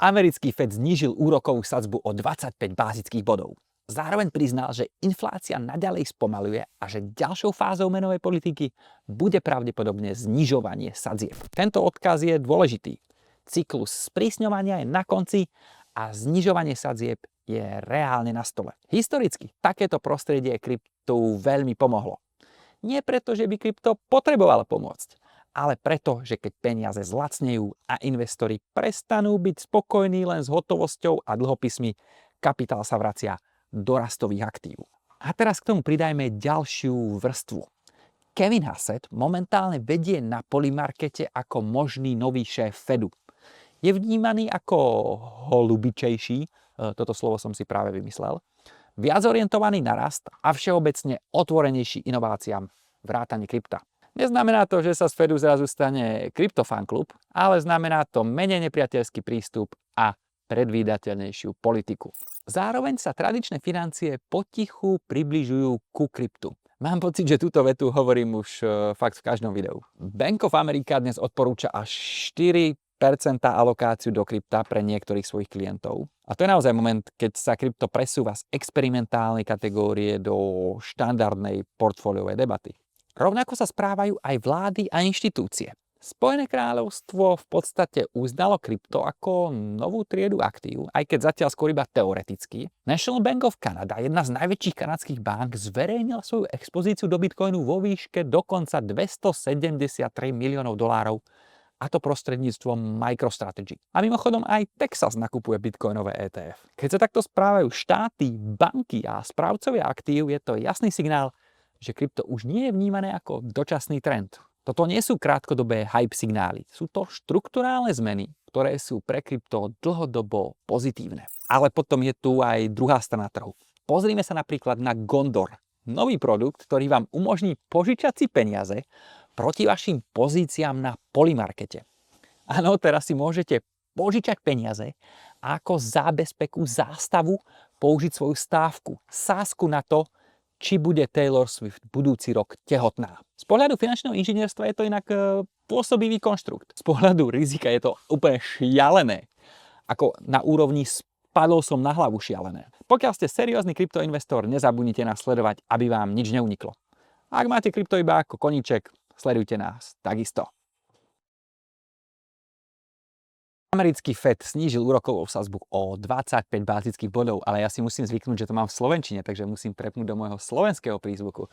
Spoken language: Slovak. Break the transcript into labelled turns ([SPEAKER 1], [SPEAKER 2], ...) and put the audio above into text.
[SPEAKER 1] Americký Fed znížil úrokovú sadzbu o 25 bázických bodov. Zároveň priznal, že inflácia naďalej spomaľuje a že ďalšou fázou menovej politiky bude pravdepodobne znižovanie sadzieb. Tento odkaz je dôležitý. Cyklus sprísňovania je na konci a znižovanie sadzieb je reálne na stole. Historicky takéto prostredie kryptu veľmi pomohlo. Nie preto, že by krypto potrebovalo pomôcť, ale preto, že keď peniaze zlacnejú a investori prestanú byť spokojní len s hotovosťou a dlhopismi, kapitál sa vracia do rastových aktív. A teraz k tomu pridajme ďalšiu vrstvu. Kevin Hassett momentálne vedie na polymarkete ako možný nový šéf Fedu. Je vnímaný ako holubičejší, toto slovo som si práve vymyslel, viac orientovaný na rast a všeobecne otvorenejší inováciám vrátane krypta. Neznamená to, že sa z Fedu zrazu stane kryptofanklub, ale znamená to menej nepriateľský prístup a predvídateľnejšiu politiku. Zároveň sa tradičné financie potichu približujú ku kryptu. Mám pocit, že túto vetu hovorím už fakt v každom videu. Bank of America dnes odporúča až 4% alokáciu do krypta pre niektorých svojich klientov. A to je naozaj moment, keď sa krypto presúva z experimentálnej kategórie do štandardnej portfóliovej debaty. Rovnako sa správajú aj vlády a inštitúcie. Spojené kráľovstvo v podstate uznalo krypto ako novú triedu aktív, aj keď zatiaľ skôr iba teoreticky. National Bank of Canada, jedna z najväčších kanadských bank, zverejnila svoju expozíciu do bitcoinu vo výške dokonca $273 miliónov, a to prostredníctvom MicroStrategy. A mimochodom aj Texas nakupuje bitcoinové ETF. Keď sa takto správajú štáty, banky a správcovia aktív, je to jasný signál, že krypto už nie je vnímané ako dočasný trend. Toto nie sú krátkodobé hype signály, sú to štrukturálne zmeny, ktoré sú pre krypto dlhodobo pozitívne. Ale potom je tu aj druhá strana trhu. Pozrime sa napríklad na Gondor, nový produkt, ktorý vám umožní požičať si peniaze proti vašim pozíciám na polymarkete. Áno, teraz si môžete požičať peniaze a ako zábezpeku, zástavu použiť svoju stávku, sázku na to, či bude Taylor Swift budúci rok tehotná. Z pohľadu finančného inžinierstva je to inak pôsobivý konštrukt. Z pohľadu rizika je to úplne šialené. Ako na úrovni spadol som na hlavu šialené. Pokiaľ ste seriózny kryptoinvestor, nezabudnite nás sledovať, aby vám nič neuniklo. Ak máte krypto iba ako koníček, sledujte nás takisto. Americký Fed snížil úrokovú sadzbu o 25 bázických bodov, ale ja si musím zvyknúť, že to mám v slovenčine, takže musím prepnúť do môjho slovenského prízvuku.